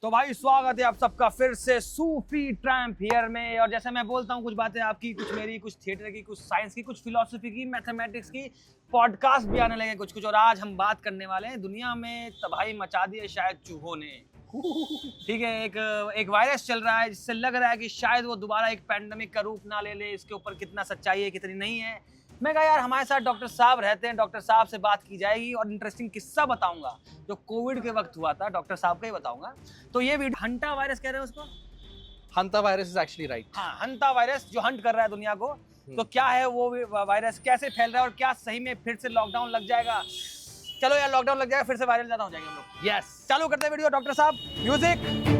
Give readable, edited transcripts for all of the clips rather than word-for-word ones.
तो भाई स्वागत है आप सबका फिर से सूफी ट्रैम्प हियर में। और जैसे मैं बोलता हूँ कुछ बातें आपकी, कुछ मेरी, कुछ थिएटर की, कुछ साइंस की, कुछ फिलोसफी की, मैथमेटिक्स की, पॉडकास्ट भी आने लगे कुछ कुछ। और आज हम बात करने वाले हैं दुनिया में तबाही मचा दी है शायद चूहों ने। ठीक है, एक वायरस चल रहा है जिससे लग रहा है कि शायद वो दोबारा एक पैंडेमिक का रूप ना ले ले। इसके ऊपर कितना सच्चाई है कितनी नहीं है। मैं कहा यार हमारे साथ डॉक्टर साहब रहते हैं, डॉक्टर साहब से बात की जाएगी और इंटरेस्टिंग किस्सा बताऊंगा जो कोविड के वक्त हुआ था, डॉक्टर साहब का ही बताऊंगा। तो ये वीडियो हंटा वायरस कह रहे हैं उसको, हंता वायरस इज एक्चुअली राइट। हाँ हंता वायरस जो हंट कर रहा है दुनिया को। तो क्या है वो वायरस, कैसे फैल रहा है और क्या सही में फिर से लॉकडाउन लग जाएगा? चलो यार लॉकडाउन लग जाएगा फिर से वायरल ज्यादा हो जाएंगे हम लोग। यस, चालू करते हैं वीडियो। डॉक्टर साहब music.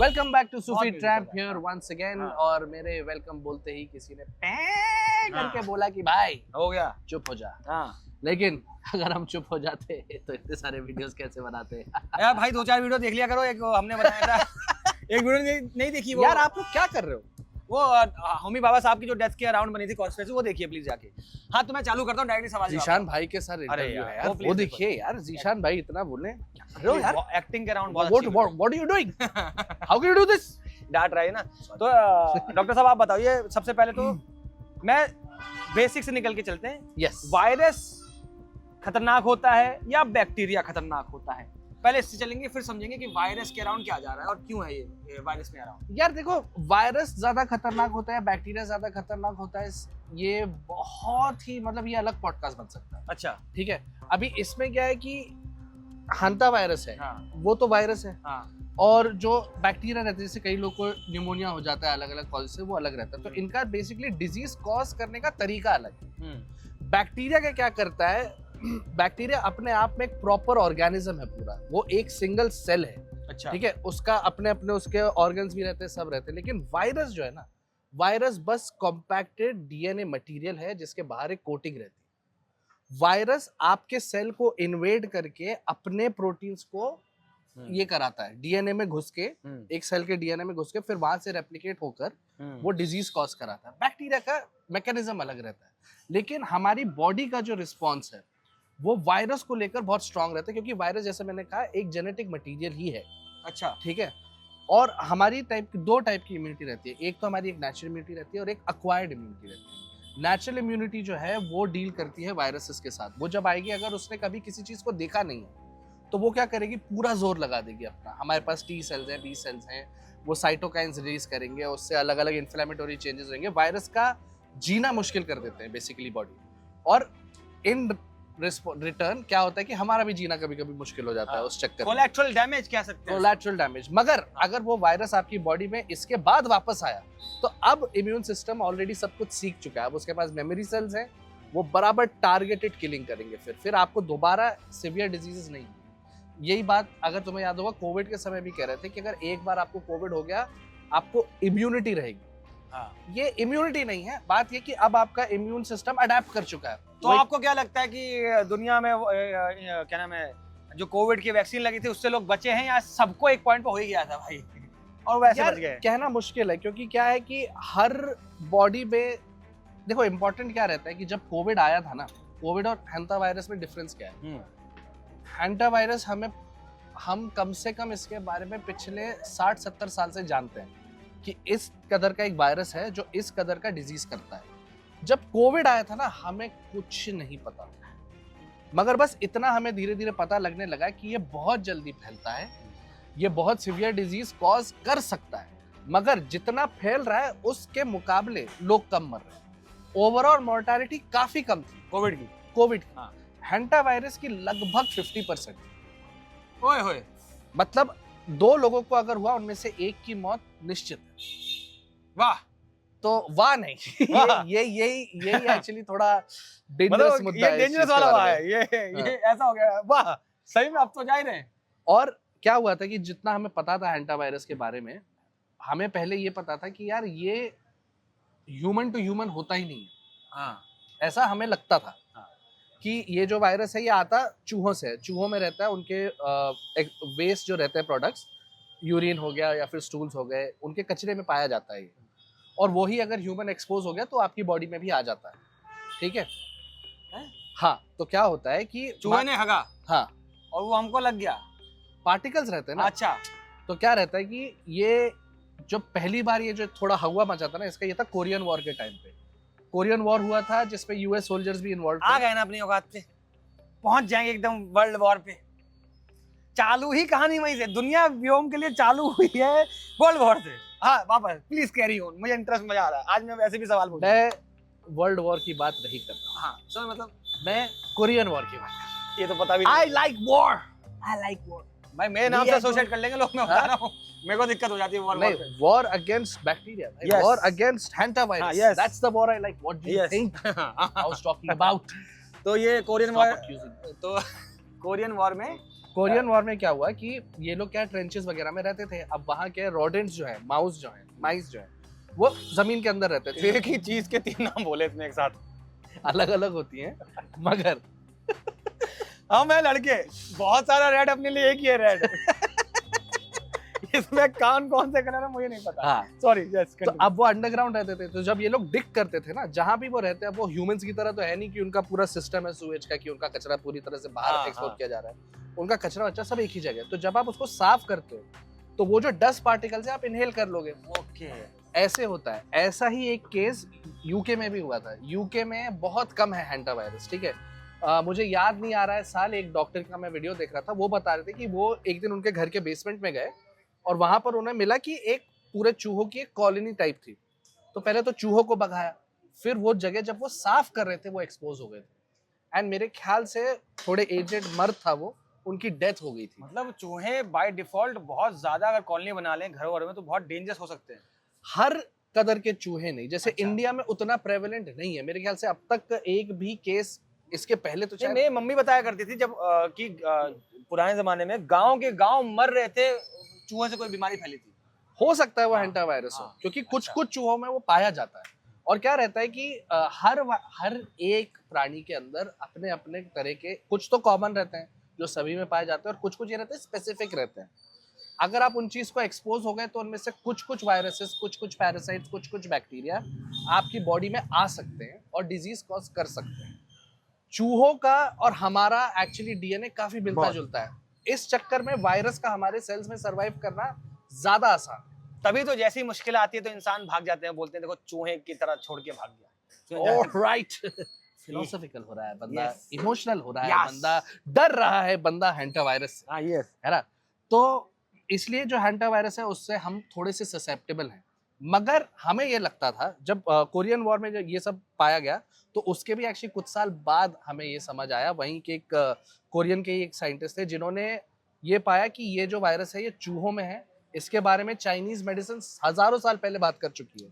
Welcome back to Sufi बहुत ट्रैम्प music हियर वंस अगेन। हाँ। और मेरे वेलकम बोलते ही किसी ने पैं करके बोला कि भाई हो गया। चुप हो जा। हाँ लेकिन अगर हम चुप हो जाते तो इतने सारे वीडियोस कैसे बनाते? यार भाई 2-4 वीडियो देख लिया करो। एक वो हमने बनाया था एक वीडियो नहीं देखी वो? यार आप लोग क्या कर रहे हो? वो होमी बाबा साहब की जो डेथ के अराउंड बनी थी कॉन्स्पिरेसी, वो देखिए प्लीज जाके। हाँ तो मैं चालू करता हूँ डायरेक्टली सवाल जवाब। जीशान भाई के साथ अरे इंटरव्यू है यार, यार, वो please वो देखो। देखिए यार। जीशान भाई इतना बोले, क्या कर रहे हो यार? एक्टिंग के अराउंड बहुत व्हाट अच्छी what are you doing? How can you do this? डांट रहा है ना। तो डॉक्टर साहब आप बताइए सबसे पहले तो मैं बेसिक से निकल के चलते हैं। यस, वायरस खतरनाक होता है या बैक्टीरिया खतरनाक होता है? पहले इससे चलेंगे फिर समझेंगे कि वायरस के अराउंड क्या जा रहा है और क्यों है ये वायरस में अराउंड। यार देखो, वायरस ज्यादा खतरनाक होता है, बैक्टीरिया ज्यादा खतरनाक होता है, ये बहुत ही मतलब ये अलग पॉडकास्ट बन सकता है। अच्छा ठीक है, अभी इसमें क्या है कि हंता वायरस है, हाँ वो तो वायरस है, हाँ और जो बैक्टीरिया रहते हैं जैसे कई लोग को न्यूमोनिया हो जाता है अलग अलग कॉज से, वो अलग रहता है। तो इनका बेसिकली डिजीज कॉज करने का तरीका अलग है। बैक्टीरिया का क्या करता है, बैक्टीरिया अपने आप में एक प्रॉपर ऑर्गेनिज्म है पूरा, वो एक सिंगल सेल है। अच्छा ठीक है, उसका अपने अपने उसके ऑर्गन्स भी रहते हैं, सब रहते हैं। लेकिन वायरस जो है ना, वायरस बस कॉम्पैक्टेड डीएनए मटेरियल है जिसके बाहर एक कोटिंग रहती है। वायरस आपके सेल को इन्वेड करके अपने प्रोटीन्स को ये कराता है, डीएनए में घुस के, एक सेल के डीएनए में घुस के फिर वहां से रेप्लिकेट होकर वो डिजीज कॉज कराता है। बैक्टीरिया का मैकेनिज्म अलग रहता है, लेकिन हमारी बॉडी का जो रिस्पॉन्स है वो वायरस को लेकर बहुत स्ट्रांग रहता है, क्योंकि वायरस जैसे मैंने कहा एक जेनेटिक मटेरियल ही है। अच्छा ठीक है, और हमारी दो टाइप की इम्यूनिटी रहती है। एक तो हमारी एक नेचुरल इम्यूनिटी रहती है और एक अक्वायर्ड इम्यूनिटी रहती है। नेचुरल इम्यूनिटी जो है वो डील करती है वायरसेस के साथ। वो जब आएगी, अगर उसने कभी किसी चीज को देखा नहीं है तो वो क्या करेगी, पूरा जोर लगा देगी अपना। हमारे पास टी सेल्स हैं, बी सेल्स हैं, वो साइटोकाइंस रिलीज करेंगे, उससे अलग अलग इन्फ्लेमेटरी चेंजेस होंगे, वायरस का जीना मुश्किल कर देते हैं बेसिकली बॉडी। और इन रिटर्न क्या होता है कि हमारा भी जीना कभी कभी मुश्किल हो जाता है उस चक्कर में। कोलैटरल डैमेज कह सकते हैं। Collateral damage. मगर अगर वो वायरस आपकी बॉडी में इसके बाद वापस आया तो अब इम्यून सिस्टम ऑलरेडी सब कुछ सीख चुका है। अब उसके पास मेमोरी सेल्स हैं, वो बराबर टारगेटेड किलिंग करेंगे। फिर आपको दोबारा सिवियर डिजीजेस नहीं। यही बात अगर तुम्हें याद होगा कोविड के समय भी कह रहे थे कि अगर एक बार आपको कोविड हो गया आपको इम्यूनिटी रहेगी। हाँ। ये इम्यूनिटी नहीं है, बात ये कि अब आपका इम्यून सिस्टम अडेप्ट कर चुका है। तो आपको क्या लगता है कि दुनिया में क्या नाम है, जो कोविड की वैक्सीन लगी थी उससे लोग बचे हैं या सबको एक पॉइंट पे हो ही गया था भाई और वैसे बच गए? कहना मुश्किल है, क्योंकि क्या है कि हर बॉडी में देखो इम्पोर्टेंट क्या रहता है कि जब कोविड आया था ना, कोविड और हैंटा वायरस में डिफरेंस क्या है? हैंटा वायरस हम कम से कम इसके बारे में पिछले 60-70 साल से जानते हैं कि इस कदर का एक वायरस है जो इस कदर का डिजीज करता है। जब कोविड आया था ना, हमें कुछ नहीं पता, मगर बस इतना हमें धीरे धीरे पता लगने लगा कि ये बहुत जल्दी फैलता है, ये बहुत सीवियर डिजीज कॉज कर सकता है। मगर जितना फैल रहा है उसके मुकाबले लोग कम मर रहे हैं। ओवरऑल मोर्टालिटी काफी कम थी कोविड की। हाँ। हैंटा वायरस की लगभग 50%। ओए होए, मतलब 2 लोगों को अगर हुआ उनमें से एक की मौत निश्चित है। वाह। तो वाह नहीं यही एक्चुअली थोड़ा डेंजरस मतलब मुद्दा ये है। डेंजरस वाला हुआ है ये ऐसा हो गया। वाह सही में, अब तो जा ही रहे हैं। और क्या हुआ था कि जितना हमें पता था हैंटा वायरस के बारे में, हमें पहले ये पता था कि यार ये ह्यूमन टू ह्यूमन होता ही नहीं है। हाँ। ऐसा हमें लगता था हाँ। कि ये जो वायरस है ये आता चूहों से है, चूहों में रहता है, उनके वेस्ट जो रहते हैं प्रोडक्ट्स, यूरिन हो गया या फिर स्टूल्स हो गए, उनके कचरे में पाया जाता है ये। और वही अगर ह्यूमन एक्सपोज हो गया तो आपकी बॉडी में भी आ जाता है। ठीक है? हाँ, तो क्या होता है कि चूहे ने हगा। हाँ, और वो हमको लग गया। पार्टिकल्स रहते हैं ना, अच्छा। तो क्या रहता है कि ये जो पहली बार ये जो थोड़ा हवा मचा था ना, इसका ये था कोरियन वॉर के टाइम पे। कोरियन वॉर हुआ था जिसमें यूएस सोल्जर्स भी इन्वॉल्व आ थे। गए ना अपनी औकात पे, पहुंच जाएंगे एकदम वर्ल्ड वॉर पे। चालू ही कहानी वहीं से, दुनिया व्योम के लिए चालू हुई है वर्ल्ड वॉर से। हाँ वापस प्लीज कैरी ऑन, मुझे इंटरेस्ट मजा आ रहा है आज। मैं वैसे भी सवाल पूछ मैं वर्ल्ड वॉर की बात नहीं कर रहा, हाँ सर, मतलब मैं कोरियन वॉर की बात कर ये तो पता भी रहा हूँ। नहीं। I like war, I like war. भाई मेरे नाम से एसोसिएट कर लेंगे लोग, मैं बता रहा हूँ। मेरे को दिक्कत हो जाती है वॉर नहीं, पे। War against bacteria, Yes. War against hantavirus, हाँ, yes. That's the war I like. What do you think I was talking about? तो ये कोरियन वॉर, तो कोरियन वॉर में कोरियन वॉर में क्या हुआ कि ये लोग क्या ट्रेंचेस वगैरह में रहते थे। अब वहाँ के रोडेंट्स जो है, माउस जो है, माइस जो है, वो जमीन के अंदर रहते थे। एक ही चीज के 3 नाम बोले इसने एक साथ। अलग अलग होती हैं मगर हम है लड़के, बहुत सारा रेड अपने लिए एक ही है रेड। इसमें कौन से कलर है मुझे नहीं पता। हाँ, सॉरी यस। तो अब वो अंडरग्राउंड रहते थे, तो जब ये लोग डिग करते थे ना, जहां भी वो रहते हैं, वो ह्यूमंस की तरह तो है नहीं कि उनका पूरा सिस्टम है सूएज का, कि उनका कचरा पूरी तरह से बाहर हाँ, एक्सपोर्ट हाँ। किया जा रहा है। उनका कचरा वच्चा सब एक ही जगह है। तो जब आप उसको साफ करते हो तो वो जो डस्ट पार्टिकल्स है आप इनहेल कर लोगे। ओके। ऐसे होता है। ऐसा ही एक केस यूके में भी हुआ था। यूके में बहुत कम है हैंटा वायरस, ठीक है। मुझे याद नहीं आ रहा है साल, एक डॉक्टर का मैं वीडियो देख रहा था, वो बता रहे थे कि वो एक दिन उनके घर के बेसमेंट में गए और वहां पर उन्हें मिला कि एक पूरे चूहों की एक कॉलोनी टाइप थी। तो पहले तो चूहों को भगाया, फिर वो जगह जब वो साफ कर रहे थे वो एक्सपोज हो गए थे। एंड मेरे ख्याल से थोड़े एजेड मर्द था वो, उनकी डेथ हो गई थी। मतलब चूहे बाय डिफॉल्ट बहुत ज्यादा अगर कॉलोनी बना लें घर वर में तो बहुत डेंजरस हो सकते हैं। हर कदर के चूहे नहीं, जैसे अच्छा। इंडिया में उतना प्रेवलेंट नहीं है मेरे ख्याल से। अब तक एक भी केस, इसके पहले तो मेरी मम्मी बताया करती थी जब कि पुराने जमाने में गांव के गांव मर रहे थे, चूहे से कोई बीमारी फैली थी। हो सकता है वो हाँ, हैंटा वायरस हो, हाँ, क्योंकि कुछ अच्छा। कुछ चूहों में वो पाया जाता है। और क्या रहता है कि हर एक प्राणी के अंदर अपने अपने तरह के कुछ तो कॉमन रहते हैं जो सभी में पाए जाते हैं, और कुछ कुछ ये रहते हैं स्पेसिफिक रहते हैं। अगर आप उन चीज को एक्सपोज हो गए तो उनमें से कुछ कुछ वायरसेस, कुछ कुछ पैरासाइट्स, कुछ कुछ बैक्टीरिया आपकी बॉडी में आ सकते हैं और डिजीज कॉज कर सकते हैं। चूहों का और हमारा एक्चुअली डीएनए काफी मिलता जुलता है। इस चक्कर में वायरस का हमारे सेल्स में सरवाइव करना ज्यादा आसान। तभी तो जैसी मुश्किल आती है तो इंसान भाग जाते हैं, बोलते हैं देखो चूहे की तरह छोड़ के भाग गया। ऑलराइट, फिलोसॉफिकल हो रहा है बंदा, Yes. इमोशनल हो रहा है Yes. बंदा, डर रहा है बंदा हैंटा वायरस से, हाँ यस। है ना। तो इसलिए जो हैंटा वायरस है उससे हम थोड़े से ससेप्टेबल हैं। मगर हमें ये लगता था जब कोरियन वॉर में जब ये सब पाया गया तो उसके भी एक्चुअली कुछ साल बाद हमें ये समझ आया। वहीं के एक कोरियन के एक साइंटिस्ट थे जिन्होंने ये पाया कि ये जो वायरस है ये चूहों में है। इसके बारे में चाइनीज मेडिसिन हजारों साल पहले बात कर चुकी है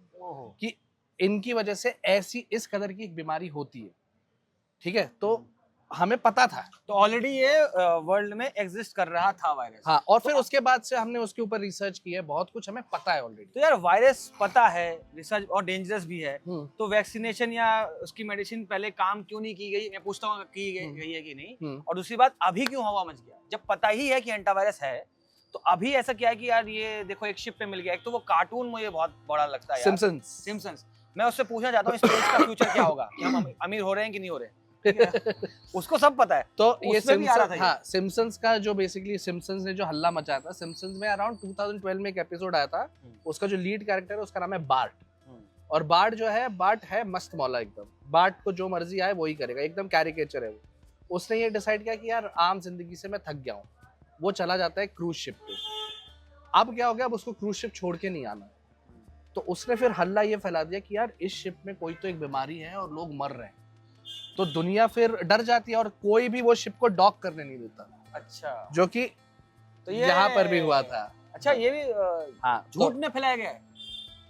कि इनकी वजह से ऐसी इस कदर की एक बीमारी होती है, ठीक है। तो हमें पता था, तो ऑलरेडी ये वर्ल्ड में एग्जिस्ट कर रहा था वायरस। हाँ। और फिर उसके बाद से हमने उसके ऊपर रिसर्च की है, बहुत कुछ हमें पता है ऑलरेडी। तो यार वायरस पता है, रिसर्च और डेंजरस भी है, तो वैक्सीनेशन या उसकी मेडिसिन पहले काम क्यों नहीं की गई? मैं पूछता हूँ की गई है कि नहीं। और दूसरी बात, अभी क्यों हवा मच गया जब पता ही है कि एंटावायरस है? तो अभी ऐसा क्या है कि यार ये देखो एक शिप पे मिल गया। एक तो वो कार्टून मुझे बहुत बड़ा लगता है, सिम्पसन्स। मैं उससे पूछना चाहता हूँ स्पेस का फ्यूचर क्या होगा, कि हम अमीर हो रहे हैं कि नहीं हो रहे हैं? उसको सब पता है। तो ये सिम्पसन्स का जो बेसिकली सिम्पसन्स ने जो हल्ला मचाया था, सिम्पसन्स में अराउंड 2012 में एक एपिसोड आया था। उसका जो लीड कैरेक्टर है उसका नाम है बार्ट। और बार्ट जो है, बार्ट है मस्त मौला एकदम। बार्ट को जो मर्जी आए वही करेगा, एकदम कैरिकेचर है वो। उसने ये डिसाइड किया कि यार आम जिंदगी से मैं थक गया हूँ। वो चला जाता है क्रूज शिप पे। अब क्या हो गया, अब उसको क्रूज शिप छोड़ के नहीं आना। तो उसने फिर हल्ला ये फैला दिया कि यार इस शिप में कोई तो एक बीमारी है और लोग मर रहे हैं। तो दुनिया फिर डर जाती है और कोई भी वो शिप को डॉक करने नहीं देता। अच्छा, जो कि तो ये यहाँ पर भी हुआ था। अच्छा, ये भी हाँ, झूठ में फैलाया गया है?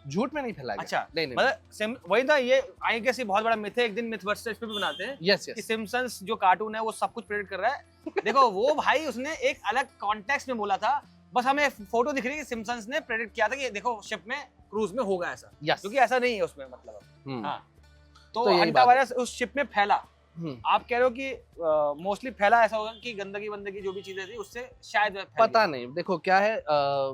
झूठ में नहीं फैलाया गया। अच्छा, नहीं मतलब वही था। ये आई गेस बहुत बड़ा मिथ है। एक दिन मिथ बस्टर्स पे भी बनाते हैं कि सिम्पसन्स जो कार्टून है वो सब कुछ प्रेडिक्ट कर रहा है। देखो वो भाई उसने एक अलग कॉन्टेक्स्ट में बोला था, बस हमें फोटो दिख रही है कि सिम्पसन्स ने प्रेडिक्ट किया था कि देखो शिप में क्रूज में होगा ऐसा, क्योंकि ऐसा नहीं है उसमें मतलब। हाँ, तो एंटावायरस उस शिप में फैला। आप कह रहे हो कि मोस्टली फैला ऐसा होगा कि गंदगी वंदगी जो भी चीजें थी उससे शायद पता नहीं। देखो क्या है,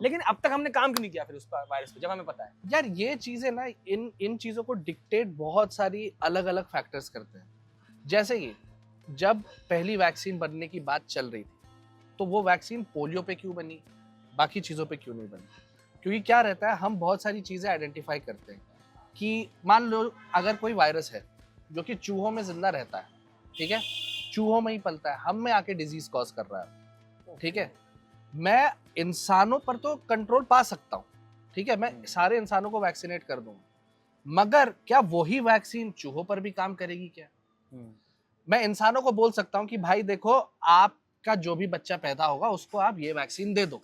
लेकिन अब तक हमने काम क्यों नहीं किया फिर उस वायरस पे, जब हमें पता है? यार ये चीजें ना, इन चीजों को डिक्टेट बहुत सारी अलग अलग फैक्टर्स करते हैं। जैसे कि जब पहली वैक्सीन बनने की बात चल रही थी, तो वो वैक्सीन पोलियो पे क्यों बनी, बाकी चीज़ों पे क्यों नहीं बनी? क्योंकि क्या रहता है, हम बहुत सारी चीज़ें आइडेंटिफाई करते हैं कि मान लो अगर कोई वायरस है जो कि चूहों में जिंदा रहता है, ठीक है, चूहों में ही पलता है, हम में आके डिजीज कॉज कर रहा है, ठीक है, मैं इंसानों पर तो कंट्रोल पा सकता हूँ, ठीक है, मैं सारे इंसानों को वैक्सीनेट कर दूंगा, मगर क्या वही वैक्सीन चूहों पर भी काम करेगी क्या? मैं इंसानों को बोल सकता हूँ कि भाई देखो, आपका जो भी बच्चा पैदा होगा उसको आप ये वैक्सीन दे दो,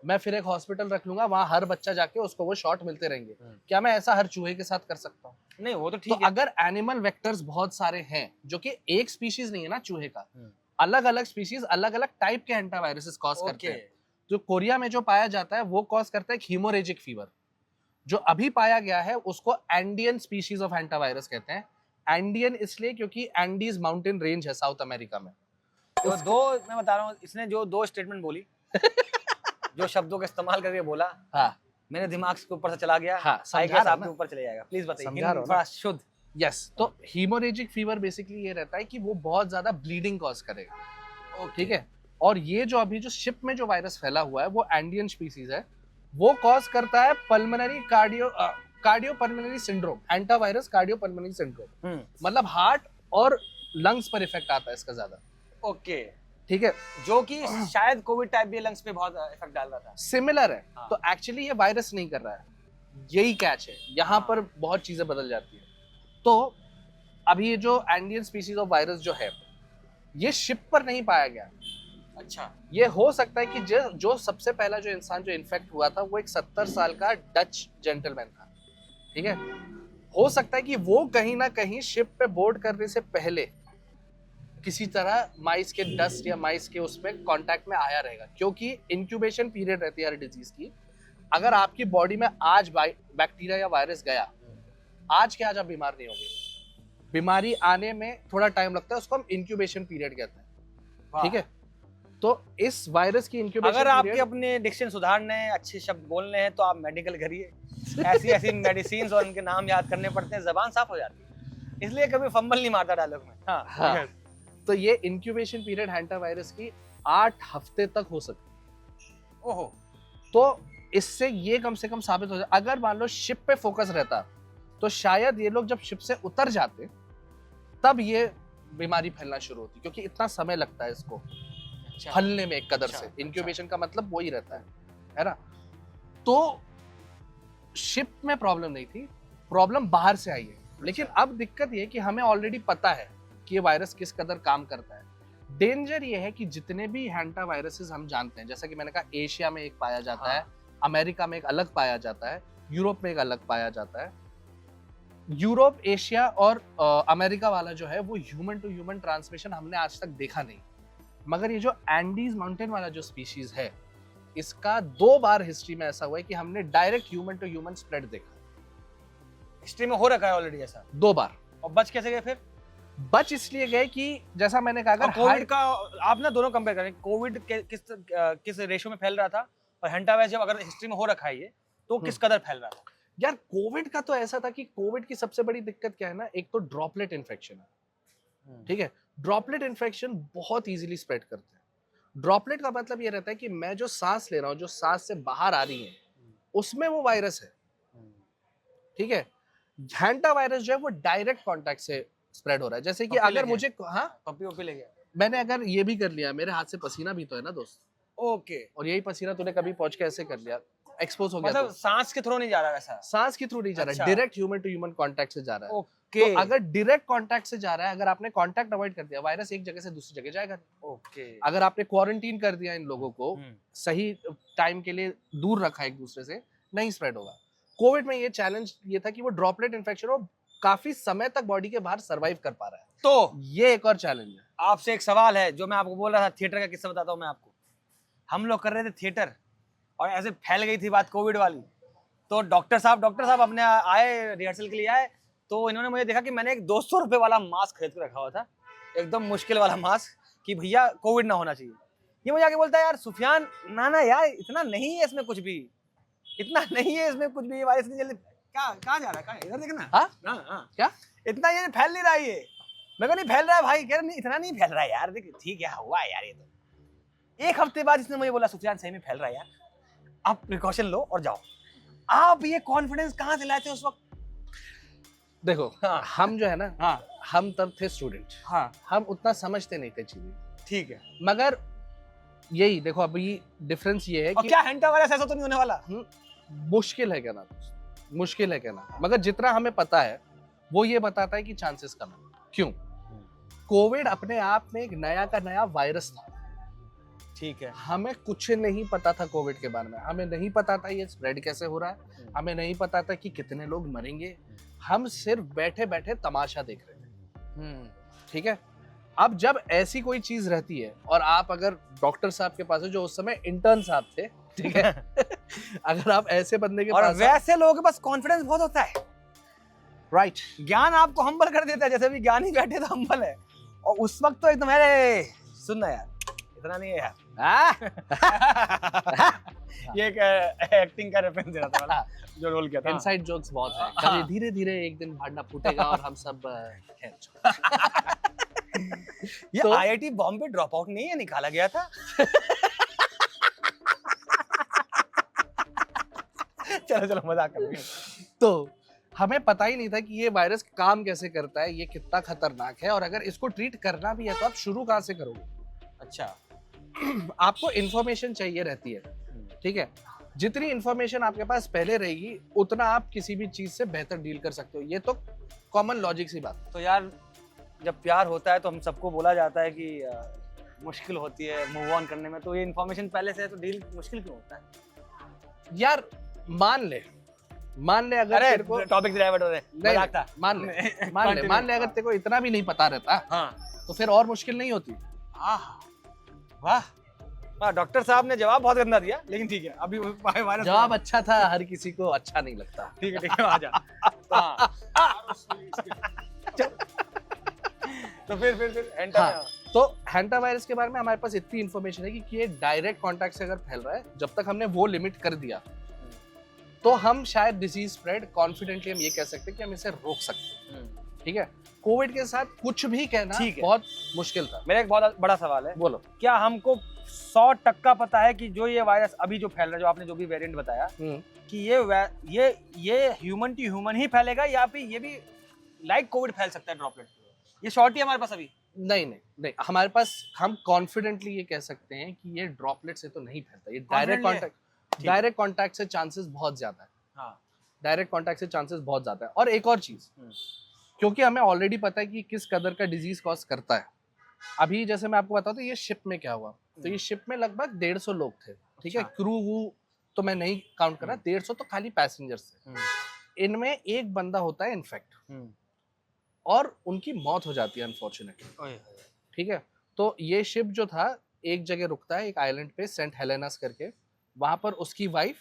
मैं फिर एक हॉस्पिटल रख लूंगा, वहां हर बच्चा जाके उसको वो शॉट मिलते रहेंगे। क्या मैं ऐसा हर चूहे के साथ कर सकता हूँ? नहीं, वो तो ठीक है। अगर एनिमल वेक्टर्स बहुत सारे हैं, जो कि एक स्पीशीज नहीं है ना चूहे का, अलग अलग स्पीशीज अलग अलग टाइप के एंटावायरसेस कॉज करते हैं। जो कोरिया में जो पाया जाता है वो कॉज करता है हीमोरेजिक फीवर। जो अभी पाया गया है उसको एंडियन स्पीशीज ऑफ एंटावायरस कहते हैं। एंडियन इसलिए क्योंकि एंडीज माउंटेन रेंज है साउथ अमेरिका में। तो दो मैं बता रहा हूँ, इसने जो दो स्टेटमेंट बोली जो शब्दों का इस्तेमाल करके बोला, हाँ, मेरे दिमाग के ऊपर से चला गया। हाँ, समझा रहा आपके ऊपर चले जाएगा, प्लीज बताइए थोड़ा शुद्ध। यस, तो हीमोरेजिक फीवर बेसिकली ये रहता है कि वो बहुत ज्यादा ब्लीडिंग कॉज करेगा, ठीक है। और ये जो अभी जो शिप में जो वायरस फैला हुआ है वो एंडियन स्पीसीज है, वो कॉज करता है pulmonary cardiopulmonary syndrome, hantavirus cardiopulmonary syndrome, मतलब हार्ट और लंग्स पर इफेक्ट आता है इसका ज्यादा। ओके, ठीक है, जो कि शायद कोविड टाइप भी लंग्स पे बहुत इफेक्ट डाल रहा था, सिमिलर है। हाँ। तो एक्चुअली ये वायरस नहीं कर रहा है, यही कैच है, यहाँ पर बहुत चीजें बदल जाती है। तो अभी ये जो एंडियन स्पीसीज ऑफ वायरस जो है ये शिप पर नहीं पाया गया। अच्छा, ये हो सकता है कि जो सबसे पहला जो इंसान जो इन्फेक्ट हुआ था वो एक 70 साल का डच जेंटलमैन था, ठीक है। हो सकता है कि वो कहीं ना कहीं शिप पे बोर्ड करने से पहले किसी तरह माइस के डस्ट या माइस के उसमें कांटेक्ट में आया रहेगा, क्योंकि इंक्यूबेशन पीरियड रहती है हर डिजीज की। अगर आपकी बॉडी में आज बैक्टीरिया या वायरस गया, आज के आज आप बीमार नहीं होंगे, बीमारी आने में थोड़ा टाइम लगता है, उसको हम इंक्यूबेशन पीरियड कहते हैं, ठीक है। तो इस वायरस की इंक्यूबेशन, अगर आपके अपने डिक्शन सुधारने हैं, अच्छे शब्द बोलने हैं, तो आप मेडिकल करिए। ऐसी ऐसी मेडिसिन और उनके नाम याद करने पड़ते हैं, जबान साफ हो जाती है, इसलिए कभी फंबल नहीं मारता डायलॉग में। हाँ। तो ये इंक्यूबेशन पीरियड हैंटावायरस की 8 हफ्ते तक हो सकती है। ओहो, तो इससे ये कम से कम साबित हो जाए, अगर मान लो शिप पे फोकस रहता तो शायद ये लोग जब शिप से उतर जाते तब ये बीमारी फैलना शुरू होती, क्योंकि इतना समय लगता है इसको फैलने में एक कदर से। इंक्यूबेशन का मतलब वही रहता है ना। तो शिप में प्रॉब्लम नहीं थी, प्रॉब्लम बाहर से आई है। लेकिन अब दिक्कत ये कि हमें ऑलरेडी पता है कि ये वायरस किस कदर काम करता है। डेंजर ये है कि जितने भी हैंटा वायरसेस हम जानते हैं, जैसा कि मैंने कहा एशिया में एक पाया जाता है, अमेरिका में एक अलग पाया जाता है, यूरोप में एक अलग पाया जाता है। यूरोप, एशिया और अमेरिका वाला जो है वो ह्यूमन टू ह्यूमन ट्रांसमिशन हमने आज तक देखा नहीं, मगर ये जो एंडीज माउंटेन वाला जो स्पीशीज है इसका 2 बार हिस्ट्री में ऐसा हुआ है कि हमने direct human to human spread देखा। हिस्ट्री में हो रखा है ऑलरेडी ऐसा 2 बार। और बच कैसे गए फिर? बच इसलिए गए कि जैसा मैंने कहा, अगर कोविड का आप ना दोनों कंपेयर करें, कोविड किस रेशियो में फैल रहा था और हैंटावायरस जब अगर हिस्ट्री में हो रखा है ये, तो किस कदर फैल रहा था? यार कोविड का तो ऐसा था कि कोविड की सबसे बड़ी दिक्कत क्या है ना, एक तो ड्रॉपलेट इन्फेक्शन है, ठीक है। ड्रॉपलेट इन्फेक्शन बहुत इजीली स्प्रेड करते हैं। ड्रॉपलेट का मतलब ये रहता है कि मैं जो सांस ले रहा हूँ, जो सांस से बाहर आ रही है, उसमें वो वायरस है, ठीक है। हैंटा वायरस जो है वो डायरेक्ट कांटेक्ट से स्प्रेड हो रहा है। जैसे कि अगर मुझे पप्पी ले गया, मैंने अगर ये भी कर लिया, मेरे हाथ से पसीना भी तो है ना दोस्त, ओके, और यही पसीना तूने कभी पहुंच के ऐसे कर लिया, एक्सपोज हो गया, मतलब सांस के थ्रू नहीं जा रहा वैसा? सांस के थ्रू नहीं जा रहा, direct human to human contact से जा रहा है। ओके, तो अगर डायरेक्ट कांटेक्ट से जा रहा है, अगर आपने कांटेक्ट अवॉइड कर दिया, वायरस एक जगह से दूसरी जगह जाएगा। ओके, अगर आपने क्वारंटीन कर दिया इन लोगों को, सही टाइम के लिए दूर रखा एक दूसरे से, नहीं स्प्रेड होगा। कोविड में ये चैलेंज ये था कि वो ड्रॉपलेट इन्फेक्शन हो काफी समय तक बॉडी के बाहर सर्वाइव कर पा रहा है। तो ये एक और चैलेंज है। आपसे एक सवाल है जो मैं आपको बोल रहा था, थिएटर का किस्सा बताता हूँ मैं आपको। हम लोग कर रहे थे थिएटर और ऐसे फैल गई थी बात कोविड वाली, तो डॉक्टर साहब अपने आए, रिहर्सल के लिए आए, तो इन्होंने मुझे देखा कि मैंने एक 200 रुपए वाला मास्क खरीद के रखा हुआ था, एकदम मुश्किल वाला मास्क, कि भैया कोविड ना होना चाहिए। ये मुझे आके बोलता है, यार सुफियान, ना यार इतना नहीं है इसमें कुछ भी, इतना नहीं है इसमें कुछ भी, ये वायरस नहीं जल्दी कहाँ जा रहा है, इधर देखना। हाँ, क्या इतना ये फैल नहीं रहा है? ये मैं कहा नहीं फैल रहा है भाई, कह रहा नहीं इतना नहीं फैल रहा है यार, देख ठीक है हुआ है यार ये तो। एक हफ्ते बाद इसने मुझे बोला सुफियान सही में फैल रहा है यार, आप प्रिकॉशन लो और जाओ। आप ये कॉन्फिडेंस कहाँ से लाए थे उस वक्त? देखो हाँ। हम जो है ना, हाँ हम तब थे स्टूडेंट, हाँ हम उतना समझते नहीं थे चीजें, ठीक है। मगर यही देखो अभी डिफरेंस ये है और कि क्या हैंटा वायरस ऐसा तो नहीं होने वाला? मुश्किल है कहना, मुश्किल है कहना, मगर जितना हमें पता है वो ये बताता है कि चांसेस कम है। क्यों? कोविड अपने आप में एक नया का नया वायरस था, ठीक है। हमें कुछ नहीं पता था कोविड के बारे में, हमें नहीं पता था ये स्प्रेड कैसे हो रहा है, हमें नहीं पता था कि कितने लोग मरेंगे, हम सिर्फ बैठे बैठे तमाशा देख रहे थे। ठीक है, अब जब ऐसी कोई चीज रहती है और आप अगर डॉक्टर साहब के पास है जो उस समय इंटर्न साहब थे, ठीक है अगर आप ऐसे बंदे के और पास वैसे लोगों के पास कॉन्फिडेंस बहुत होता है, राइट, ज्ञान आपको हम्बल कर देता है, जैसे भी ज्ञान ही बैठे तो हम्बल है, और उस वक्त तो एकदम अरे सुनना यार इतना नहीं है यार ये एक एक्टिंग का रेफरेंस दे रहा था वाला, जो रोल किया था। इनसाइड जोक्स बहुत है, हाँ। कभी धीरे धीरे एक दिन भांडा फूटेगा और हम सब खैर ये तो- आईआईटी बॉम्बे ड्रॉप आउट नहीं है, निकाला गया था चलो चलो मजाक कर रहे हैं। तो हमें पता ही नहीं था कि ये वायरस काम कैसे करता है, ये कितना खतरनाक है, और अगर इसको ट्रीट करना भी है तो आप शुरू कहाँ से करोगे? अच्छा आपको इन्फॉर्मेशन चाहिए रहती है, ठीक है, जितनी इन्फॉर्मेशन आपके पास पहले रहेगी उतना आप किसी भी चीज से बेहतर डील कर सकते हो, ये तो कॉमन लॉजिक सी बात। तो यार जब प्यार होता है तो हम सबको बोला जाता है कि मुश्किल होती है मूव ऑन करने में, तो ये इन्फॉर्मेशन पहले से है तो डील मुश्किल क्यों होता है? यार मान ले अगर अरे तेरे को टॉपिक डाइवर्ट हो रहे हैं, नहीं, मजाक था। मान ले अगर तेरे को इतना भी नहीं पता रहता हाँ तो फिर और मुश्किल नहीं होती। वाह वाह, डॉक्टर साहब ने जवाब बहुत गंदा दिया, लेकिन ठीक है अभी वायरस जवाब अच्छा था, हर किसी को अच्छा नहीं लगता। ठीक है आ जा। तो फिर एंटर हाँ, तो हैंटा वायरस के बारे में हमारे पास इतनी इन्फॉर्मेशन है कि ये डायरेक्ट कांटेक्ट से अगर फैल रहा है, जब तक हमने वो लिमिट कर दिया तो हम शायद डिजीज स्प्रेड कॉन्फिडेंटली हम ये कह सकते हैं कि हम इसे रोक सकते हैं। ठीक है, कोविड के साथ कुछ भी कहना ठीक है। बहुत मुश्किल था। मेरा एक बहुत बड़ा सवाल है, बोलो। क्या हमको 100% पता है कि जो ये वायरस अभी जो फैल रहा है, जो आपने जो भी वेरिएंट बताया, कि ये ह्यूमन टू ह्यूमन ही फैलेगा या फिर ये भी लाइक कोविड फैल सकता है ड्रॉपलेट? ये शॉर्ट ही हमारे पास अभी नहीं, हमारे पास हम कॉन्फिडेंटली ये कह सकते हैं कि ये ड्रॉपलेट से तो नहीं फैलता, ये डायरेक्ट कांटेक्ट से चांसेस बहुत ज्यादा है। हाँ। डायरेक्ट कांटेक्ट से चांसेस बहुत ज्यादा है। और एक और चीज, क्योंकि हमें ऑलरेडी पता है कि किस कदर का डिजीज कॉज करता है। अभी जैसे मैं आपको बताऊं तो ये शिप में क्या हुआ, तो ये शिप में लगभग 150 लोग थे, ठीक है, अच्छा। क्रू वो तो मैं नहीं काउंट करा, 150 तो खाली पैसेंजर्स थे। इनमें एक बंदा होता है इन्फेक्ट और उनकी मौत हो जाती है अनफॉर्चुनेटली, ठीक है। तो ये शिप जो था एक जगह रुकता है, एक आइलैंड पे, सेंट हेलेनास करके, वहां पर उसकी वाइफ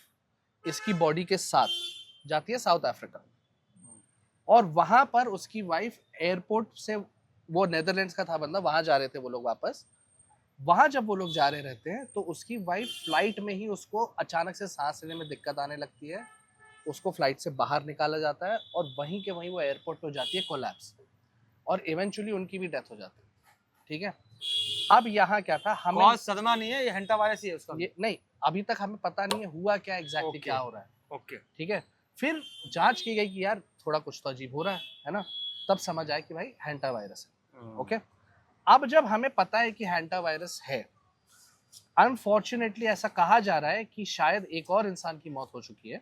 इसकी बॉडी के साथ जाती है साउथ अफ्रीका, और वहां पर उसकी वाइफ एयरपोर्ट से, वो नेदरलैंड्स का था बंदा, वहां जा रहे थे वो लोग वापस, वहां जब वो लोग जा रहे रहते हैं तो उसकी वाइफ फ्लाइट में ही उसको अचानक से सांस लेने में दिक्कत आने लगती है, उसको फ्लाइट से बाहर निकाला जाता है और वहीं के वहीं वो एयरपोर्ट पे जाती है कोलैप्स, और इवेंचुअली उनकी भी डेथ हो जाती है, ठीक है। अब यहाँ क्या था, हमें सदमा नहीं है, ये हैंटा वायरस ही है उसका। ये नहीं, अभी तक हमें पता नहीं है हुआ क्या एग्जैक्टली क्या हो रहा है, ओके ठीक है। फिर जांच की गई कि यार थोड़ा कुछ तो अजीब हो रहा है ना, तब समझ आया कि भाई हैंटा वायरस है। ओके, अब जब हमें पता है कि हैंटा वायरस है, अनफॉर्चुनेटली ऐसा कहा जा रहा है कि शायद एक और इंसान की मौत हो चुकी है,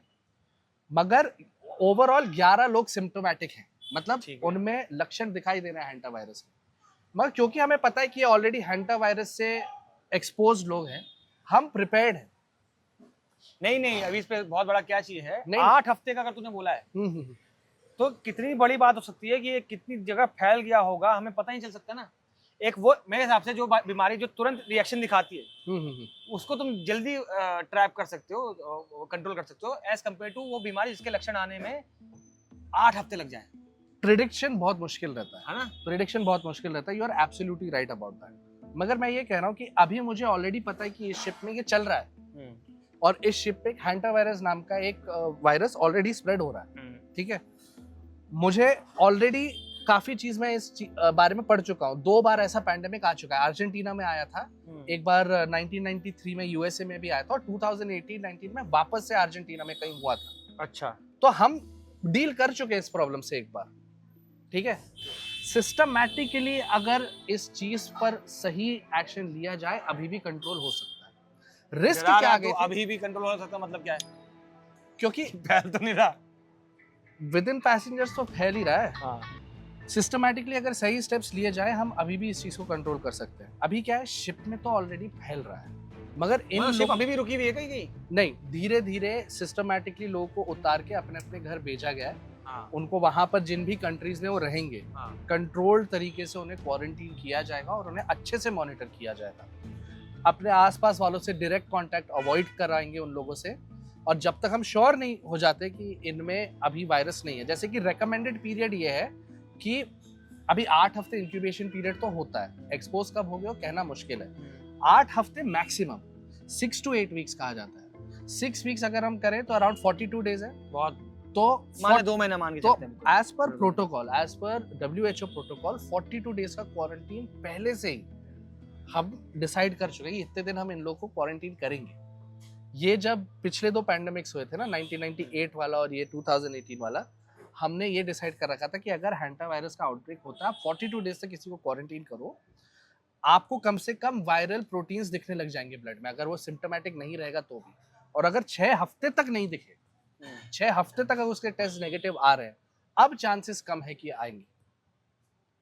मगर ओवरऑल 11 लोग सिम्टोमेटिक हैं, मतलब उनमें लक्षण दिखाई दे रहे हैं हैंटा वायरस के, मगर क्योंकि हमें पता है कि ये ऑलरेडी हैंटा वायरस से एक्सपोज लोग हैं, हम प्रिपेयर्ड हैं। नहीं अभी इस पे बहुत बड़ा क्या चीज है, नहीं। 8 हफ्ते का अगर तूने बोला है तो कितनी बड़ी बात हो सकती है कि ये कितनी जगह फैल गया होगा, हमें पता नहीं चल सकता ना। एक वो मेरे हिसाब से जो बीमारी जो तुरंत रिएक्शन दिखाती है, उसको तुम जल्दी ट्रैप कर सकते हो, कंट्रोल कर सकते हो, एज कम्पेयर टू वो बीमारी जिसके लक्षण आने में 8 हफ्ते लग जाए। प्रिडिक्शन बहुत मुश्किल रहता है ना, प्रिडिक्शन बहुत मुश्किल रहता है, you are absolutely right about that. मगर मैं ये कह रहा हूँ कि अभी मुझे ऑलरेडी पता है कि इस शिप में ये चल रहा है, और इस शिप पे हैंटा वायरस नाम का एक वायरस ऑलरेडी स्प्रेड हो रहा है, ठीक है। मुझे ऑलरेडी काफी चीज मैं बारे में पढ़ चुका हूँ। 2 बार ऐसा पैंडेमिक आ चुका है। अर्जेंटीना में आया था, एक बार 1993 में यूएसए में भी आया था, और 2018-19 में वापस से अर्जेंटीना में कहीं हुआ था। अच्छा, तो हम डील कर चुके हैं इस प्रॉब्लम से एक बार, ठीक है। सिस्टमैटिकली अगर इस चीज पर सही एक्शन लिया जाए अभी भी कंट्रोल हो सकता है। रिस्क डरा क्या रहा आगे तो अभी भी कंट्रोल हो सकता, मतलब क्या है? क्योंकि फैल तो नहीं रहा। विद इन पैसेंजर्स तो फैल ही रहा है। हाँ, सिस्टमैटिकली अगर सही स्टेप्स लिए जाए हम अभी भी इस चीज को कंट्रोल कर सकते हैं। अभी क्या है, शिप में तो ऑलरेडी फैल रहा है, मगर इन शिप अभी भी रुकी हुई है कहीं कहीं? नहीं, धीरे धीरे सिस्टमैटिकली लोगों को उतार के अपने अपने घर भेजा गया है। हाँ, उनको वहां पर जिन भी कंट्रीज में वो रहेंगे, हाँ, कंट्रोल्ड तरीके से उन्हें क्वारंटीन किया जाएगा और उन्हें अच्छे से मॉनिटर किया जाएगा। अपने आसपास वालों से डायरेक्ट कांटेक्ट अवॉइड कराएंगे उन लोगों से, और जब तक हम श्योर नहीं हो जाते कि इनमें अभी वायरस नहीं है। जैसे कि रेकमेंडेड पीरियड ये है कि अभी 8 हफ्ते इंक्यूबेशन पीरियड तो होता है, एक्सपोज कब हो गए कहना मुश्किल है। 8 हफ्ते मैक्सिमम, 6 to 8 वीक्स कहा जाता है। 6 वीक्स अगर हम करें तो अराउंड 42 डेज है। बहुत, तो माने 2 महीना मान के तो चलते हैं। As per protocol, as per WHO protocol 42 days का क्वारंटीन पहले से ही हम डिसाइड कर चुके हैं कि इतने दिन हम इन लोगों को क्वारंटीन करेंगे। ये जब पिछले 2 पैंडेमिक्स हुए थे ना, 1998 वाला और ये 2018 वाला, हमने ये डिसाइड कर रखा था कि अगर हैंटा वायरस का आउटब्रेक होता है, आप 42 डेज तक किसी को क्वारंटीन करो, आपको कम से कम वायरल प्रोटीन्स दिखने लग जाएंगे ब्लड में, अगर वो सिम्टोमेटिक नहीं रहेगा तो भी। और अगर 6 हफ्ते तक नहीं दिखे, 6 हफ्ते तक अगर उसके टेस्ट नेगेटिव आ रहे हैं, अब चांसेस कम है कि आएंगे,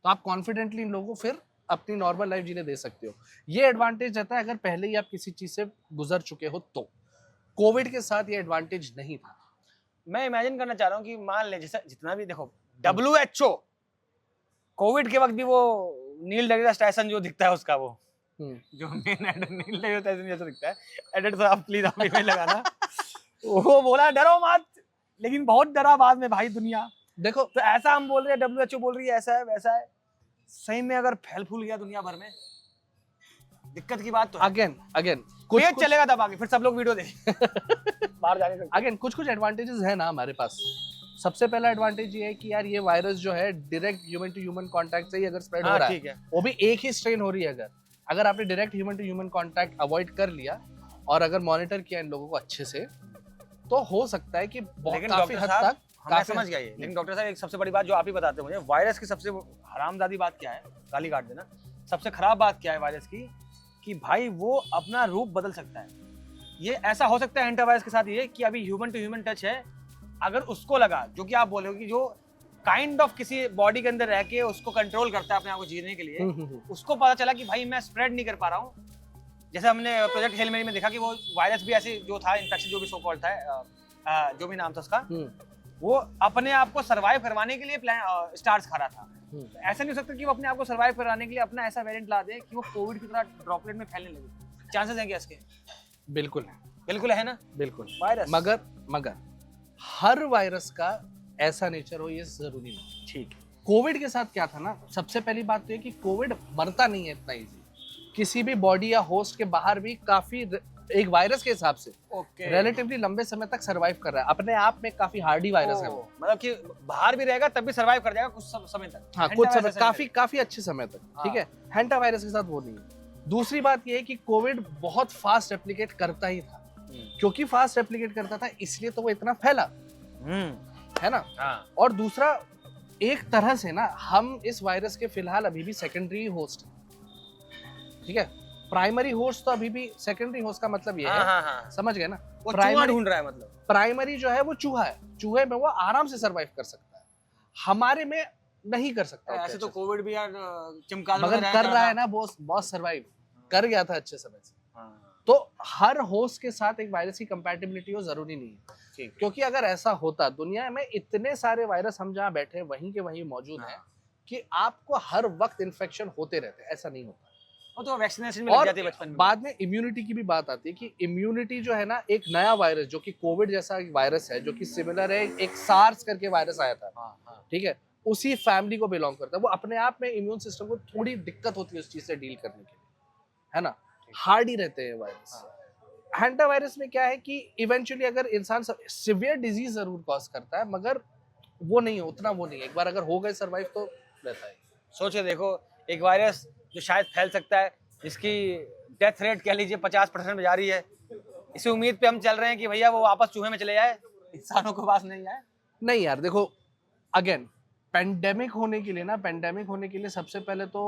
तो आप कॉन्फिडेंटली इन लोगों को फिर अपनी नॉर्मल लाइफ जीने दे सकते हो। ये एडवांटेज रहता है अगर पहले ही आप किसी चीज से गुजर चुके हो तो। कोविड के साथ ये एडवांटेज नहीं था। मैं इमेजिन करना चाह रहा हूँ कि मान ले जैसे जितना भी देखो WHO कोविड के वक्त भी वो नील डीग्रास टायसन जो दिखता है उसका वो जो मेन एडिटर नील डीग्रास टायसन जैसा दिखता है, एडिटर साहब प्लीज आप इमेज लगाना। वो बोला डरो मत, लेकिन बहुत डरा बाद में भाई दुनिया। देखो तो ऐसा हम बोल रहे हैं, WHO बोल रही है ऐसा है वैसा है, सही में अगर फैल फूल गया दुनिया भर में दिक्कत की बात तो अगेन कुछ चलेगा तब आगे फिर सब लोग वीडियो देखें बाहर जाने से। अगेन कुछ एडवांटेजेस है ना हमारे पास। सबसे पहला एडवांटेज ये है कि यार ये वायरस जो है direct human to human contact से ही अगर स्प्रेड हो रहा है, वो भी एक ही स्ट्रेन हो रही है, अगर आपने direct human to human contact avoid कर लिया और अगर मॉनिटर किया इन लोगों को अच्छे से, तो हो सकता है कि काफी हद तक मैं समझ गया ये। लेकिन डॉक्टर साहब एक सबसे बड़ी बात जो आप ही बताते हैं मुझे, वायरस की सबसे हरामजादी बात क्या है, गाली काट देना, सबसे खराब बात क्या है वायरस की, कि भाई वो अपना रूप बदल सकता है। ये ऐसा हो सकता है एंटीवायरस के साथ ये कि अभी ह्यूमन टू ह्यूमन टच है, अगर उसको लगा, जो कि आप बोले हो कि जो काइंड ऑफ किसी बॉडी के अंदर रह के उसको कंट्रोल करता है अपने आप को जीने के लिए, उसको पता चला कि भाई मैं स्प्रेड नहीं कर पा रहा हूँ। जैसे हमने प्रोजेक्ट हेल मेरी में देखा कि वो वायरस भी ऐसे जो था इन्फेक्शन जो भी सो कॉल्ड था, जो भी नाम था उसका, वो अपने आप को सर्वाइव करवाने के लिए स्टार्स खा रहा था। तो ऐसा नहीं हो सकता कि वो अपने आप को सर्वाइव कराने के लिए अपना ऐसा वेरिएंट ला दे कि वो कोविड की तरह ड्रॉपलेट में फैलने लगे। चांसेस हैं क्या इसके? बिल्कुल है, बिल्कुल है ना, बिल्कुल। वायरस मगर हर वायरस का ऐसा नेचर हो ये जरूरी नहीं। ठीक, कोविड के साथ क्या था ना, सबसे पहली बात तो ये कि कोविड मरता नहीं है इतना इजी। किसी भी बॉडी या होस्ट के बाहर भी काफी एक वायरस के हिसाब से रिलेटिवली लंबे समय तक सरवाइव कर रहा है, अपने आप में काफी हार्डी वायरस है वो। मतलब कि बाहर भी रहेगा तब भी सरवाइव कर जाएगा कुछ समय तक। हाँ, कुछ समय, काफी अच्छे समय तक, ठीक है। हैंटा वायरस के साथ वो नहीं है। दूसरी बात ये है कि कोविड बहुत फास्ट रेप्लिकेट करता ही था, क्योंकि फास्ट रेप्लिकेट करता था इसलिए तो वो इतना फैला, है ना। और दूसरा, एक तरह से ना हम इस वायरस के फिलहाल अभी भी सेकेंडरी होस्ट, ठीक है। प्राइमरी होस्ट तो अभी भी, सेकेंडरी होस्ट का मतलब ये है, समझ गए ना, वो चूहा ढूंढ रहा है। मतलब प्राइमरी जो है वो चूहा है, चूहे में वो आराम से सरवाइव कर सकता है, हमारे में नहीं कर सकता। ऐसे तो कोविड भी यार चमगादड़ मगर कर रहा है ना, बॉस सरवाइव कर गया था अच्छे समय से। तो हर होस्ट के साथ एक वायरस की कंपैटिबिलिटी हो जरूरी नहीं है, क्योंकि अगर ऐसा होता, दुनिया में इतने सारे वायरस हम जहाँ बैठे वहीं के वहीं मौजूद हैं कि आपको हर वक्त इन्फेक्शन होते रहते, ऐसा नहीं होता। तो वैक्सीनेशन में लग जाती है बचपन में। बाद में इम्यूनिटी की भी बात आती है कि इम्यूनिटी जो है ना, एक नया वायरस जो कि कोविड जैसा एक वायरस है, जो कि सिमिलर है, एक सार्स करके वायरस आया था, ठीक है, उसी फैमिली को बिलोंग करता है। वो अपने आप में इम्यून सिस्टम को थोड़ी दिक्कत होती है उस चीज से डील करने के लिए, है ना, हार्ड ही रहते हैं वायरस। हैंटा वायरस में क्या है कि इवेंचुअली अगर इंसान सिवियर डिजीज जरूर कॉज करता है, मगर वो नहीं है उतना, वो नहीं है। एक बार अगर हो गए सर्वाइव तो रहता है। सोचे देखो, एक वायरस जो शायद फैल सकता है, जिसकी डेथ रेट कह लीजिए 50% में जा रही है, इसी उम्मीद पे हम चल रहे हैं कि भैया वो वापस चूहे में चले जाए, इंसानों को पास नहीं आए। नहीं यार देखो, अगेन पेंडेमिक होने के लिए सबसे पहले तो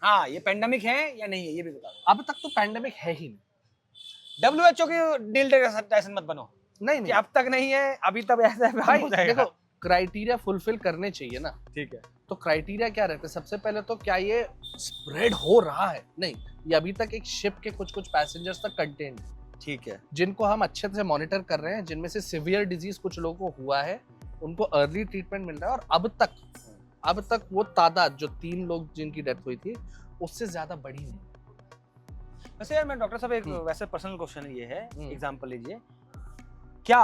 हाँ, ये पेंडेमिक है या नहीं है ये भी बताओ। अब तक तो पेंडेमिक है ही नहीं। WHO की डील टाइसन मत बनो नहीं कि नहीं अब तक नहीं है, अभी तब ऐसा भाई हो जाएगा। देखो, क्राइटेरिया फुलफिल करने चाहिए ना। ठीक है। तो क्राइटेरिया क्या रहता है? सबसे पहले तो क्या ये स्प्रेड हो रहा है? नहीं, ये अभी तक एक शिप के कुछ कुछ पैसेंजर्स तक कंटेन्ड है, ठीक है। जिनको हम अच्छे से मॉनिटर कर रहे हैं, जिनमें से सिवियर डिजीज कुछ लोगों को हुआ है, उनको अर्ली ट्रीटमेंट मिल रहा है। और अब तक वो तादाद जो 3 लोग जिनकी डेथ हुई थी उससे ज्यादा बढ़ी नहीं। वैसे यार मैं डॉक्टर साहब एक हम्म। वैसे पर्सनल क्वेश्चन ये है, हम्म। एग्जांपल लीजिए, क्या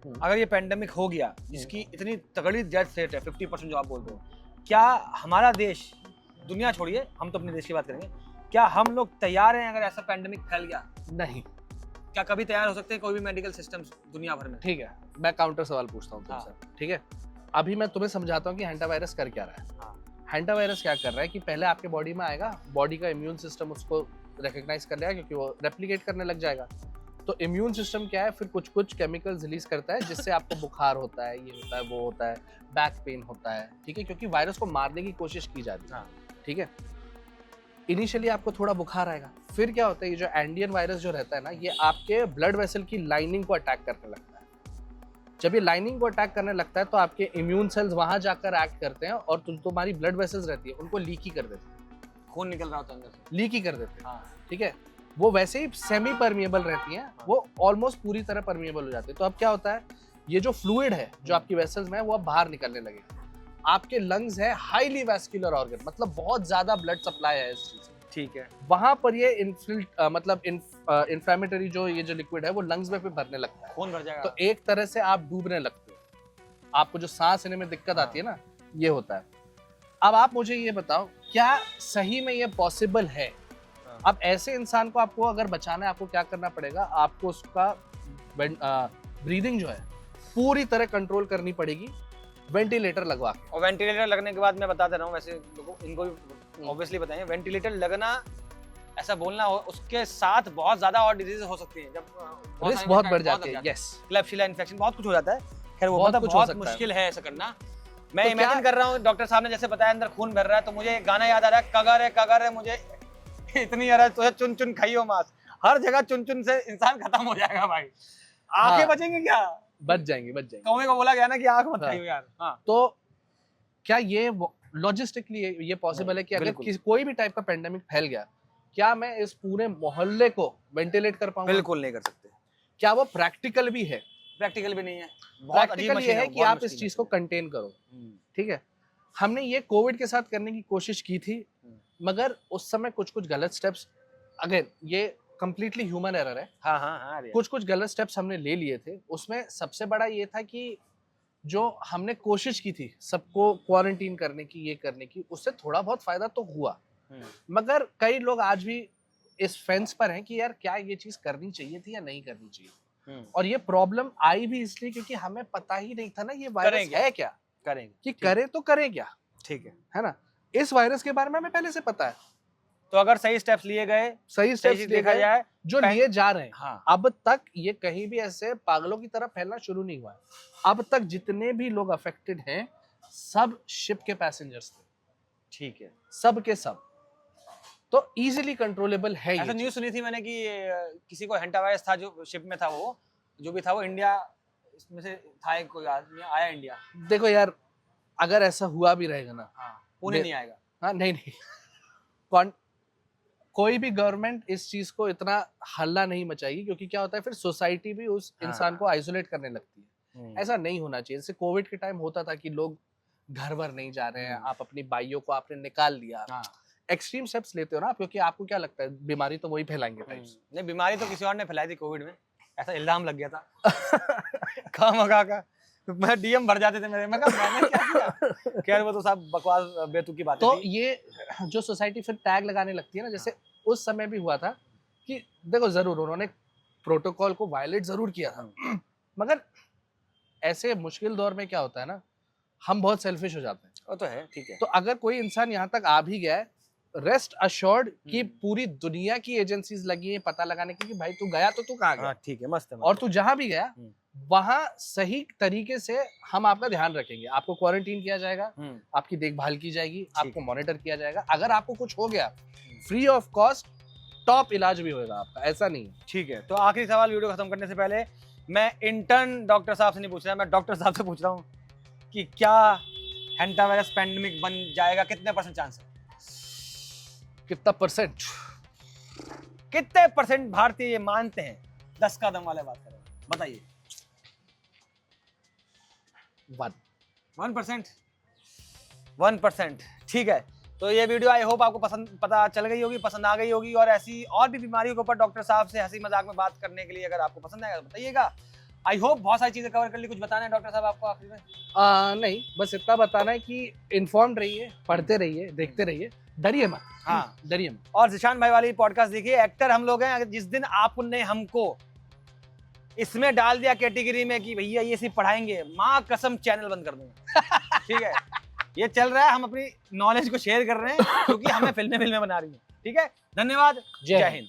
अगर ये पेंडेमिक हो गया जिसकी इतनी तगड़ी डेथ रेट है 50% जो आप बोल रहे हो, क्या हमारा देश, दुनिया छोड़िए हम तो अपने देश की बात करेंगे, क्या हम लोग तैयार हैं अगर ऐसा पेंडेमिक फैल गया? नहीं। क्या कभी तैयार हो सकते हैं कोई भी मेडिकल सिस्टम्स दुनिया भर में? ठीक है, मैं काउंटर सवाल पूछता हूँ हाँ। तुमसे, ठीक है? अभी मैं तुम्हें समझाता हूँ कि हैंटा वायरस कर क्या रहा है। हाँ। हैंटा वायरस क्या कर रहा है कि पहले आपके बॉडी में आएगा, बॉडी का इम्यून सिस्टम उसको रिकॉग्नाइज कर लेगा क्योंकि वो रेप्लिकेट करने लग जाएगा। तो इम्यून सिस्टम क्या है, फिर कुछ कुछ केमिकल्स रिलीज करता है जिससे आपको बुखार होता है, ये होता है, वो होता है, बैक पेन होता है, ठीक है? क्योंकि वायरस को मारने की कोशिश की जाती है, ठीक है? इनिशियली आपको थोड़ा बुखार आएगा, फिर क्या होता है, ये जो एंडियन वायरस जो रहता है ना, ये आपके ब्लड वेसल की लाइनिंग को अटैक करने लगता है। जब ये लाइनिंग को अटैक करने लगता है तो आपके इम्यून सेल्स वहां जाकर एक्ट करते हैं और तुम्हारी ब्लड वेसल्स रहती है उनको लीकी कर देते हैं, खून निकल रहा होता है अंदर से। लीकी कर देते हैं, हाँ। ठीक है? वो वैसे ही सेमी परमिएबल रहती हैं, वो ऑलमोस्ट पूरी तरह परमिएबल हो जाती है। तो अब क्या होता है, ये जो फ्लूइड है जो आपकी वेसल्स में है वो अब बाहर निकलने लगेगा। आपके लंग्स है हाईली वैस्कुलर ऑर्गन, मतलब बहुत ज्यादा ब्लड सप्लाई है इस चीज, ठीक है। वहां पर ये इन्फ्लेमेटरी जो ये जो लिक्विड है वो लंग्स में फिर भरने लगता है, खून भर जाएगा। तो एक तरह से आप डूबने लगते हो, आपको जो सांस लेने में दिक्कत आती है ना, ये होता है। अब आप मुझे ये बताओ, क्या सही में ये पॉसिबल है? अब ऐसे इंसान को आपको अगर बचाना है, आपको क्या करना पड़ेगा? आपको उसका ब्रीदिंग जो है पूरी तरह कंट्रोल करनी पड़ेगी, वेंटिलेटर लगवा के। और वेंटिलेटर लगने के बाद मैं बता दे रहा हूँ, वैसे लोगों इनको भी ऑब्वियसली बताएंगे, वेंटिलेटर लगना ऐसा बोलना हो, उसके साथ बहुत ज्यादा और डिजीज हो सकती हैं, जब रिस्क बहुत बढ़ जाती है। यस, क्लेप्सिला इन्फेक्शन बहुत कुछ हो जाता है। खैर वो बहुत मतलब कुछ हो बहुत सकता है। मुश्किल है ऐसा करना। मैं तो इमेजिन कर रहा हूँ, डॉक्टर साहब ने जैसे बताया अंदर खून भर रहा है, तो मुझे एक गाना याद आ रहा है, कगर है मुझे इतनी अरज तुझे चुन चुन खाइयो मांस। हर जगह चुन चुन से इंसान खत्म हो जाएगा भाई। आंखें हाँ। बचेंगी क्या? बच जाएंगे। कौवे को बोला गया ना कि आंख मत हाँ। खाइयो यार। हाँ। तो क्या ये लॉजिस्टिकली ये पॉसिबल है कि अगर बिल्कुल। कोई भी टाइप का पेंडेमिक फैल गया, क्या मैं इस पूरे मोहल्ले को वेंटिलेट कर पाऊंगा? बिल्कुल नहीं कर सकते। क्या वो प्रैक्टिकल भी है? प्रैक्टिकल भी नहीं है। बहुत अजीब प्रैक्टिकल मशीन ये है कि बहुत आप इस मुश्किल चीज मशीन को कंटेन करो, है। ठीक है? हमने ये कोविड के साथ करने की कोशिश की थी, मगर उस समय कुछ कुछ गलत स्टेप्स, अगेन ये कंप्लीटली ह्यूमन एरर है, हाँ हाँ हाँ। कुछ कुछ गलत स्टेप्स हमने ले लिए थे। उसमें सबसे बड़ा ये था कि जो हमने कोशिश की थी सबको क्वारंटीन करने की, ये करने की, उससे थोड़ा बहुत फायदा तो हुआ, मगर कई लोग आज भी इस फेंस पर हैं कि यार क्या ये चीज करनी चाहिए थी या नहीं करनी चाहिए। और ये प्रॉब्लम आई भी इसलिए क्योंकि हमें पता ही नहीं था ना ये वायरस है क्या, करेंगे कि करें तो करें क्या, ठीक है ना? इस वायरस के बारे में हमें पहले से पता है, तो अगर सही स्टेप्स लिए गए, सही स्टेप्स देखा जाए जो लिए जा रहे हैं, हाँ। अब तक ये कहीं भी ऐसे पागलों की तरह फैलना शुरू नहीं हुआ है। अब तक जितने भी लोग अफेक्टेड हैं सब शिप के पैसेंजर्स थे, ठीक है, सब के सब, तो इजीली कंट्रोलेबल है। ऐसा न्यूज़ सुनी थी मैंने कि किसी को हैंटा वायरस था जो शिप में था, वो जो भी था वो इंडिया इसमें से था, एक कोई आदमी आया इंडिया। देखो यार, अगर ऐसा हुआ भी रहेगा ना, हाँ, पुणे नहीं आएगा। हाँ नहीं कोई भी गवर्नमेंट इस चीज को इतना हल्ला नहीं मचाएगी, क्योंकि क्या होता है फिर सोसाइटी भी उस इंसान को आइसोलेट करने लगती है। ऐसा नहीं होना चाहिए। जैसे कोविड के टाइम होता था कि लोग घर भर नहीं जा रहे हैं, आप अपनी बाइयों को आपने निकाल लिया, एक्सट्रीम स्टेप्स लेते हो ना, क्योंकि आपको क्या लगता है बीमारी तो वही फैलाएंगे टाइप्स। नहीं, बीमारी तो किसी और ने फैलाई थी कोविड में, ऐसा इल्जाम लग गया था। खामखा का मैं डीएम भर जाते थे मेरे, मैं कहा मैंने क्या किया? खैर वो तो सब बकवास बेतुकी बातें तो थी। ये जो सोसाइटी फिर टैग लगाने लगती है ना, जैसे उस समय भी हुआ था कि देखो जरूर उन्होंने प्रोटोकॉल को वायलेट जरूर किया था, मगर ऐसे मुश्किल दौर में क्या होता है ना, हम बहुत सेल्फिश हो जाते हैं। वो तो है, ठीक है। तो अगर कोई इंसान यहाँ तक आ भी गया है, रेस्ट अश्योर्ड कि पूरी दुनिया की एजेंसीज लगी हैं पता लगाने की कि भाई तू गया तो तू कहाँ गया। हाँ ठीक है, मस्त है। और तू जहां भी गया वहां सही तरीके से हम आपका ध्यान रखेंगे। आपको क्वारंटीन किया जाएगा, आपकी देखभाल की जाएगी, आपको मॉनिटर किया जाएगा। अगर आपको कुछ हो गया, फ्री ऑफ कॉस्ट टॉप इलाज भी होगा आपका, ऐसा नहीं है। ठीक है, तो आखिरी सवाल वीडियो खत्म करने से पहले, मैं इंटर्न डॉक्टर साहब से नहीं पूछ रहा, मैं डॉक्टर साहब से पूछ रहा हूँ कि क्या हैंटा वायरस पैंडेमिक बन जाएगा, कितने % चांस है? कितना परसेंट? कितने % भारतीय ये मानते हैं? 10 का दम वाले बात करें, बताइए। 1%। 1%, ठीक है। तो ये वीडियो आई होप आपको पता चल गई होगी, पसंद आ गई होगी। और ऐसी और भी बीमारियों के ऊपर डॉक्टर साहब से हंसी मजाक में बात करने के लिए अगर आपको पसंद आएगा तो बताइएगा। आई होप बहुत सारी चीजें कवर कर ली। कुछ बताना है डॉक्टर साहब आपको आखिर में? नहीं, बस इतना बताना है कि इन्फॉर्म्ड रहिए, पढ़ते रहिए, देखते रहिए, डरिए मत। हाँ, डरिए मत। और जिशान भाई वाली पॉडकास्ट देखिए। एक्टर हम लोग हैं, जिस दिन आपने हमको इसमें डाल दिया कैटेगरी में कि भैया ये सिर्फ पढ़ाएंगे, माँ कसम चैनल बंद कर दूंगा। ठीक है, ये चल रहा है, हम अपनी नॉलेज को शेयर कर रहे हैं क्योंकि हमें फिल्में बना रही हैं। ठीक है, धन्यवाद, जय हिंद।